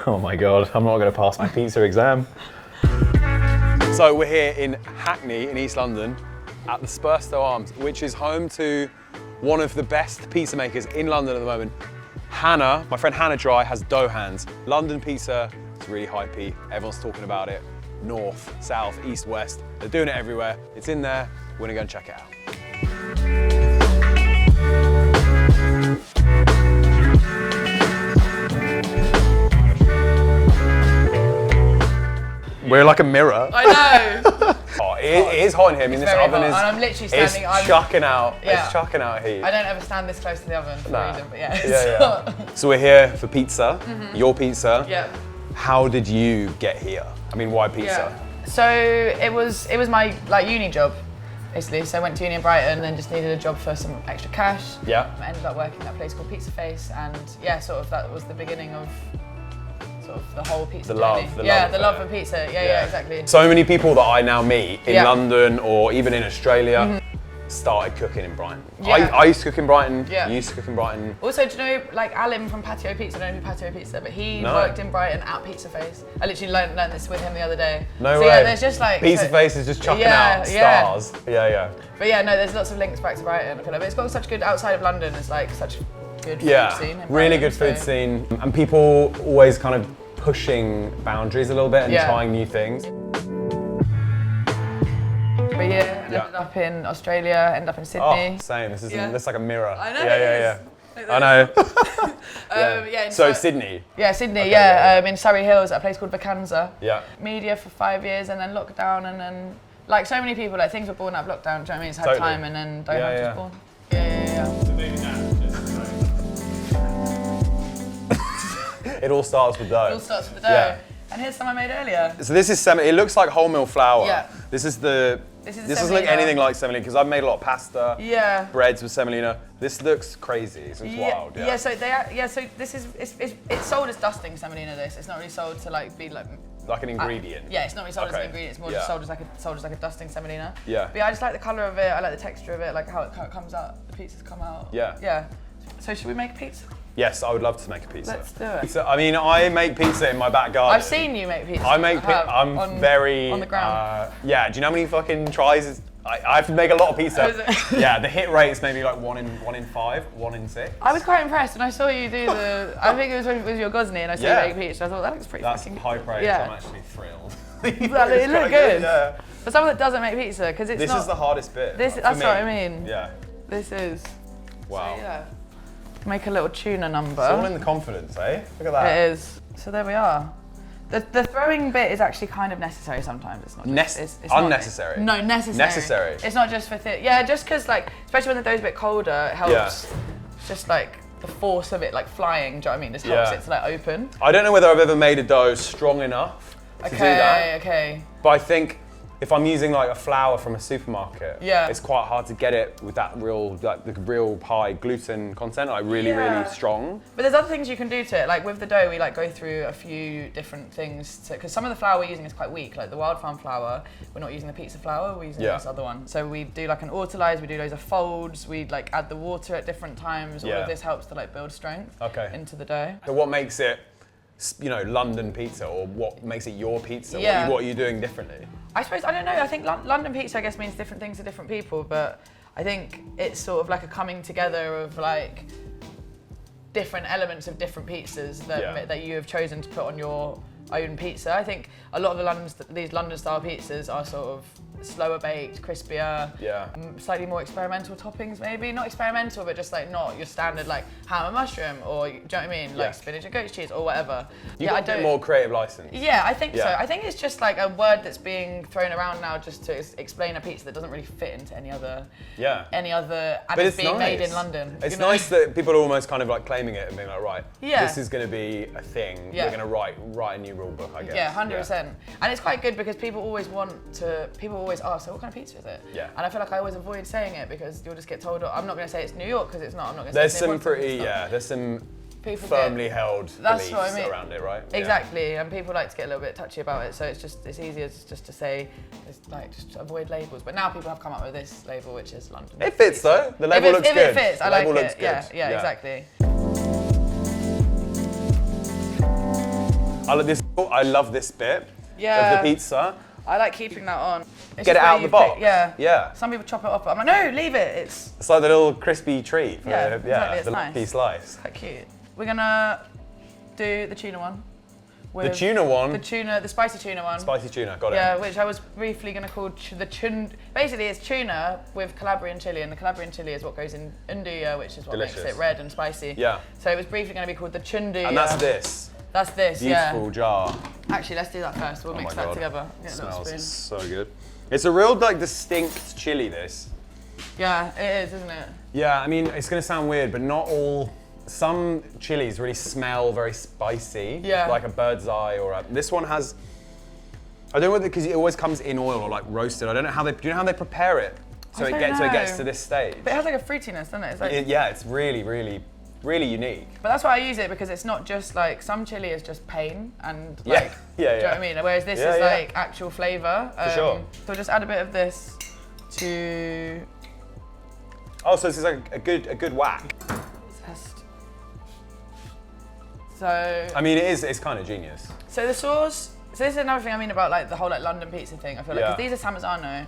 Oh my God, I'm not going to pass my pizza exam. So we're here in Hackney in East London at the Spurstow Arms, which is home to one of the best pizza makers in London at the moment. Hannah, my friend Hannah Dry, has dough hands. London pizza, it's really hypey. Everyone's talking about it. North, south, east, west. They're doing it everywhere. It's in there. We're gonna go and check it out. We're like a mirror. I know. Oh, it is hot in here. I mean, this oven hot. is. And I'm literally standing. It's chucking out. Yeah. It's chucking out heat. I don't ever stand this close to the oven for a reason, but yeah. Yeah. So we're here for pizza. Your pizza. Yeah. How did you get here? I mean, why pizza? Yeah. So it was my uni job, basically. So I went to uni in Brighton and then just needed a job for some extra cash. Yeah. I ended up working at a place called Pizza Face, and yeah, sort of that was the beginning of sort of the whole pizza journey. The love for pizza. Yeah, exactly. So many people that I now meet in London or even in Australia started cooking in Brighton. Yeah. I used to cook in Brighton. Yeah. You used to cook in Brighton. Also, do you know, like Alim from Patio Pizza, I don't know who Patio Pizza, but he worked in Brighton at Pizza Face. I literally learned this with him the other day. No so way. Yeah, there's just like Pizza Face is just chucking out stars. Yeah. But yeah, no, there's lots of links back to Brighton. I feel like, but it's got such good outside of London. It's like such good food scene. In really Brighton, good food scene, and people always kind of pushing boundaries a little bit and trying new things. But yeah, I ended up in Australia, ended up in Sydney. Oh, same. This is like a mirror. I know. Yeah. Like I know. So Sydney. Yeah, Sydney. Okay, in Surrey Hills at a place called Vacanza. Yeah. Media for 5 years, and then lockdown, and then like so many people, like things were born out of lockdown. Do you know what I mean? It's had time, and then Dough was born. Yeah. So maybe now, It all starts with dough. It all starts with the dough. Yeah. And here's some I made earlier. So this is semolina. It looks like wholemeal flour. Yeah. This doesn't look semolina. anything like semolina because I've made a lot of pasta. Yeah. Breads with semolina. This looks crazy. This looks wild. Yeah. So so this is it's sold as dusting semolina. It's not really sold to like be like an ingredient. It's not really sold as an ingredient. It's more just sold as like a dusting semolina. Yeah. But yeah, I just like the colour of it. I like the texture of it. Like how it comes out. The pizzas come out. Yeah. Yeah. So should we make a pizza? Yes, I would love to make a pizza. Let's do it. Pizza, I mean, I make pizza in my back garden. I've seen you make pizza. I'm very on the ground. Yeah. Do you know how many fucking tries? I have to make a lot of pizza. Yeah, the hit rate is maybe like 1 in 5, 1 in 6. I was quite impressed when I saw you do the. I think it was with your Gosney, and I saw you make pizza. I thought that looks pretty. That's fucking high praise. Yeah. I'm actually thrilled. It looked good. Yeah. For someone that doesn't make pizza, because it's This not. is the hardest bit. That's what I mean. Yeah. This is. Wow. So, yeah. Make a little tuna number. It's all in the confidence, eh? Look at that. It is. So there we are. The throwing bit is actually kind of necessary sometimes. It's not. It's unnecessary. No, necessary. Necessary. It's not just for just because like, especially when the dough's a bit colder, it helps. Yeah. It's just like the force of it, like flying. Do you know what I mean? Just helps it to like open. I don't know whether I've ever made a dough strong enough to do that. Okay. But I think if I'm using like a flour from a supermarket, it's quite hard to get it with that real high gluten content, like really strong. But there's other things you can do to it. Like with the dough, we like go through a few different things because some of the flour we're using is quite weak. Like the Wild Farm flour, we're not using the pizza flour, we're using this other one. So we do like an autolyze, we do loads of folds, we like add the water at different times. All of this helps to like build strength into the dough. So what makes it, London pizza, or what makes it your pizza? Yeah. What are you doing differently? I suppose, I don't know, I think London pizza I guess means different things to different people, but I think it's sort of like a coming together of like different elements of different pizzas that you have chosen to put on your own pizza. I think a lot of these London style pizzas are sort of slower baked, crispier, slightly more experimental toppings maybe. Not experimental, but just like not your standard like ham and mushroom, or do you know what I mean? Like spinach and goat cheese or whatever. You've got a bit more creative license. Yeah, I think so. I think it's just like a word that's being thrown around now just to explain a pizza that doesn't really fit into any other and it's being made in London. It's nice that people are almost kind of like claiming it and being like, right, this is going to be a thing. We're going to write a new rule book, I guess. Yeah, 100%. And it's quite good because people always ask, so what kind of pizza is it? Yeah. And I feel like I always avoid saying it because you'll just get told, I'm not going to say it's New York because it's not. I'm not going to say there's it's some pretty, there's some people firmly held beliefs around it, right? Exactly, and people like to get a little bit touchy about it, so it's easier just to say, just avoid labels. But now people have come up with this label, which is London. It fits though. The label looks good. If it fits, I like it. Yeah, exactly. I love this bit of Yeah. the pizza. I like keeping that on. It's Get just it out where of the you box. Yeah. Yeah. Some people chop it up. I'm like, no, leave it. It's like the little crispy treat for exactly, it's the nice. lucky slice. quite cute. We're gonna do the tuna one. The tuna one. The spicy tuna one. Spicy tuna, got it. Yeah, which I was briefly going to call the chun. Basically, it's tuna with Calabrian chili, and the Calabrian chili is what goes in unduya, which is what makes it red and spicy. Yeah. So it was briefly going to be called the chunduya. And that's this. That's this, Beautiful jar. Actually, let's do that first. We'll mix that together. Get a little spoon. So good. It's a real distinct chili, this. Yeah, it is, isn't it? Yeah, I mean, it's going to sound weird, but not all. Some chilies really smell very spicy, like a bird's eye this one has, I don't know whether, because it always comes in oil or like roasted. I don't know how do you know how they prepare it? So it gets to this stage. But it has like a fruitiness, doesn't it? It's like, yeah, it's really, really, really unique. But that's why I use it, because it's not just like, some chili is just pain and like, do you know what I mean? Whereas this is like actual flavour. For sure. So we'll just add a bit of this to... Oh, so this is like a good whack. So, I mean, it's kind of genius. So the sauce, so this is another thing I mean about like the whole like London pizza thing. I feel like, 'cause these are Samazano,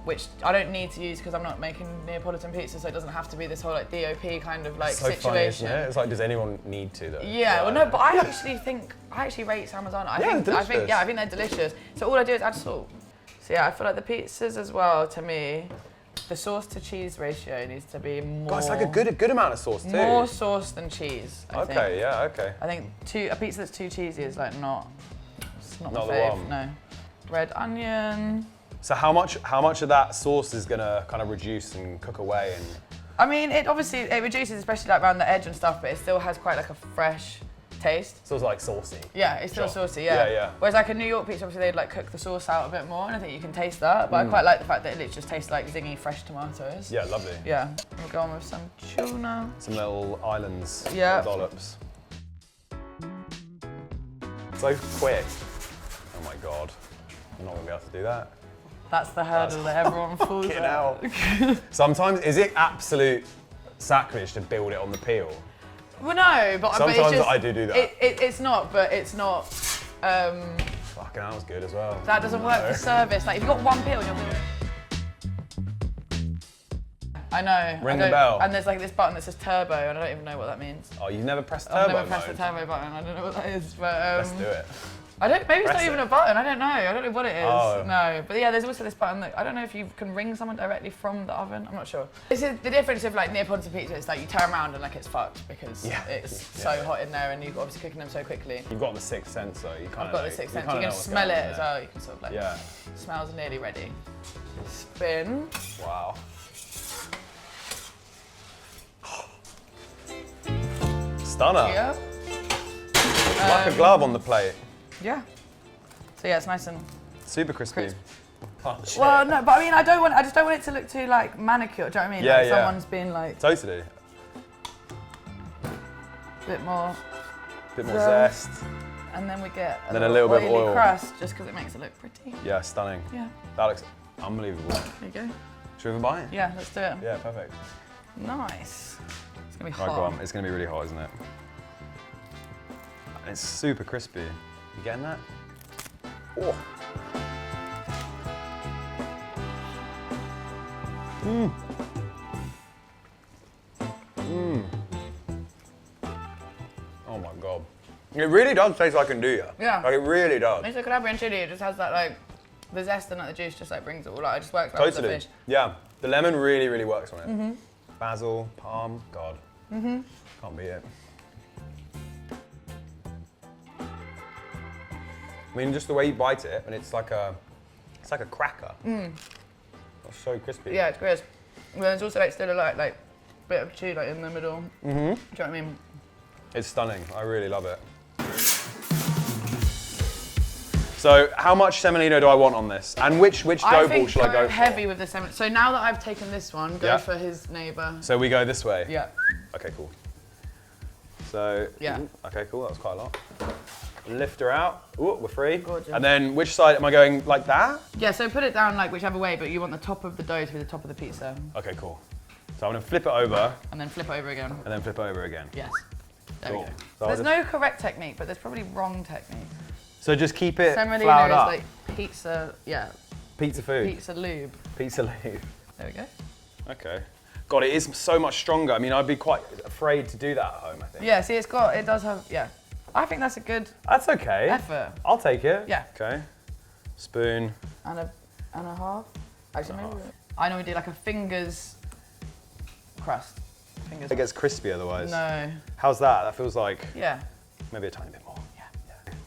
which I don't need to use because I'm not making Neapolitan pizza, so it doesn't have to be this whole like DOP kind of like so situation. Funny, isn't it? It's like, does anyone need to though? Yeah, well no, but I actually rate Samazano. I think they're delicious. So all I do is add salt. So yeah, I feel like the pizzas as well, to me, the sauce to cheese ratio needs to be more. God, it's like a good amount of sauce too. More sauce than cheese. I think. Okay. I think a pizza that's too cheesy is like not my the fave. one. No. Red onion. So how much of that sauce is gonna kind of reduce and cook away and? I mean, it reduces, especially like around the edge and stuff, but it still has quite like a fresh taste. So it's like saucy. Yeah, it's still saucy, Yeah. Whereas like a New York pizza, obviously they'd like cook the sauce out a bit more, and I think you can taste that. But I quite like the fact that it literally just tastes like zingy fresh tomatoes. Yeah, lovely. Yeah, we'll go on with some tuna. Some little islands, yeah, dollops. So quick. Oh my God, I'm not gonna be able to do that. That's the hurdle that everyone falls out. Sometimes, is it absolute sacrilege to build it on the peel? Well, no, but sometimes it's just, I do that. It's not, but it's not. Fucking hell's good as well. That doesn't work for service. Like if you've got one peel, you'll do it. I know. Ring the bell. And there's like this button that says turbo, and I don't even know what that means. Oh, you've never pressed turbo I've never mode? pressed the turbo button. I don't know what that is, but let's do it. I don't. Maybe it's not even a button. I don't know. I don't know what it is. Oh. No, but yeah, there's also this button that I don't know if you can ring someone directly from the oven. I'm not sure. This is the difference of like Neapolitan pizza. It's like you turn around and like it's fucked because it's so hot in there, and you're obviously cooking them so quickly. You've got the sixth sense, though. You kind of. I've got the sixth sense. You can smell it as well. You can sort of like. Yeah. Smells nearly ready. Spin. Wow. Stunner. Yeah. Like a glove on the plate. Yeah. So yeah, it's nice and super crispy. Oh, well, no, but I mean, I just don't want it to look too like manicured. Do you know what I mean? Yeah, like someone's been like. Totally. A bit more zest. And then we get a little bit of oil crust, just because it makes it look pretty. Yeah, stunning. Yeah. That looks unbelievable. There you go. Should we have a bite? Yeah, let's do it. Yeah, perfect. Nice. It's gonna be hot. Right, go on. It's gonna be really hot, isn't it? And it's super crispy. You getting that? Oh. Mmm. Mmm. Oh my God. It really does taste like andouille. Yeah. Like it really does. It's a Calabrian chili. It just has that like, the zest and like, the juice just like brings it all out. It just works well with the fish. Yeah. The lemon really, really works on it. Basil, parm, God. Can't beat it. I mean, just the way you bite it, and it's like a cracker. It's so crispy. Yeah, it's great. Well, there's also like still a like bit of chew like in the middle. Do you know what I mean? It's stunning. I really love it. So, how much semolina do I want on this? And which dough ball should I go for? Heavy with the semolina. So now that I've taken this one, go for his neighbour. So we go this way? Yeah. Okay, cool. So, okay, cool. That was quite a lot. Lift her out. Ooh, we're free. Gorgeous. And then which side am I going, like that? Yeah, so put it down like whichever way, but you want the top of the dough to be the top of the pizza. Okay, cool. So I'm gonna flip it over. And then flip over again. And then flip over again. Yes. There we go. So There's no correct technique, but there's probably wrong technique. So just keep it Semolina floured is up. like pizza, Pizza food. pizza lube. Pizza lube. There we go. Okay. God, it is so much stronger. I mean, I'd be quite afraid to do that at home, I think. Yeah, see, it does have, I think that's a good That's okay. effort. I'll take it. Yeah. Okay. Spoon. And a half. Actually, maybe. I normally do like a fingers crust. Fingers. It gets crispy otherwise. No. How's that? That feels like Yeah. maybe a tiny bit more. Yeah.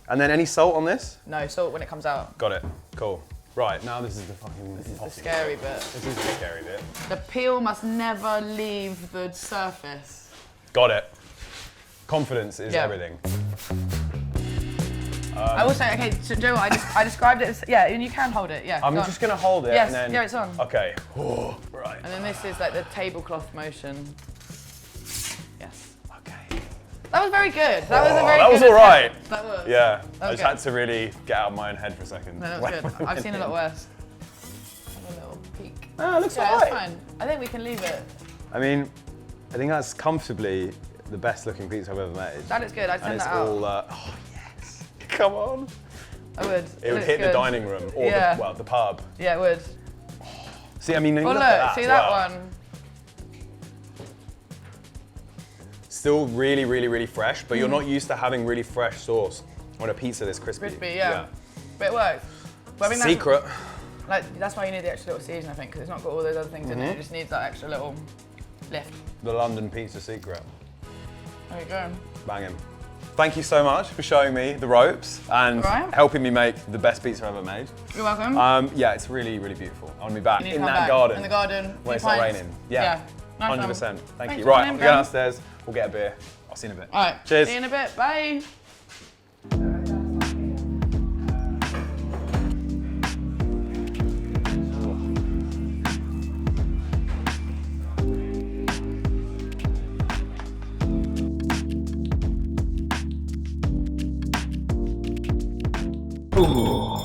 And then any salt on this? No, salt when it comes out. Got it. Cool. Right, now this is the fucking This is the impossible scary bit. bit. This is the scary bit. The peel must never leave the surface. Got it. Confidence is Yeah. everything. I also, okay, so Joe, I described it as, and you can hold it, I'm go on. just gonna hold it Yes, and then... yeah, it's on. Okay. Oh, right. And then this is like the tablecloth motion. Yes. Okay. That was very good. That was a very that good was all right. attempt. That was. Yeah, I Okay. just had to really get out of my own head for a second. No, that was good. I've seen a lot worse. Have a little peek. Ah, it looks Yeah, alright. it's fine. I think we can leave it. I mean, I think that's comfortably the best looking pizza I've ever made. That is good. I'd and send it's that out. all, oh yes. Come on. I would. It would looks hit the good. dining room or Yeah. the pub. Yeah, it would. See, I mean, Oh look look, at that see as that well. one? Still really, really, really fresh, but you're not used to having really fresh sauce on a pizza this crispy. Crispy, yeah. But it works. But I think that's- Secret. Like, that's why you need the extra little season, I think, because it's not got all those other things in it. It just needs that extra little lift. The London pizza secret. There you go. Banging. Thank you so much for showing me the ropes and Alright. helping me make the best pizza I've ever made. You're welcome. Yeah, it's really, really beautiful. I want to be back You need to in come that back. garden. In the garden. When few it's not pints. raining. Yeah. Nice 100%. Thank Thanks you. for Right, coming I'm in, going Ben. downstairs. We'll get a beer. I'll see you in a bit. All right. Cheers. See you in a bit. Bye. Ooh.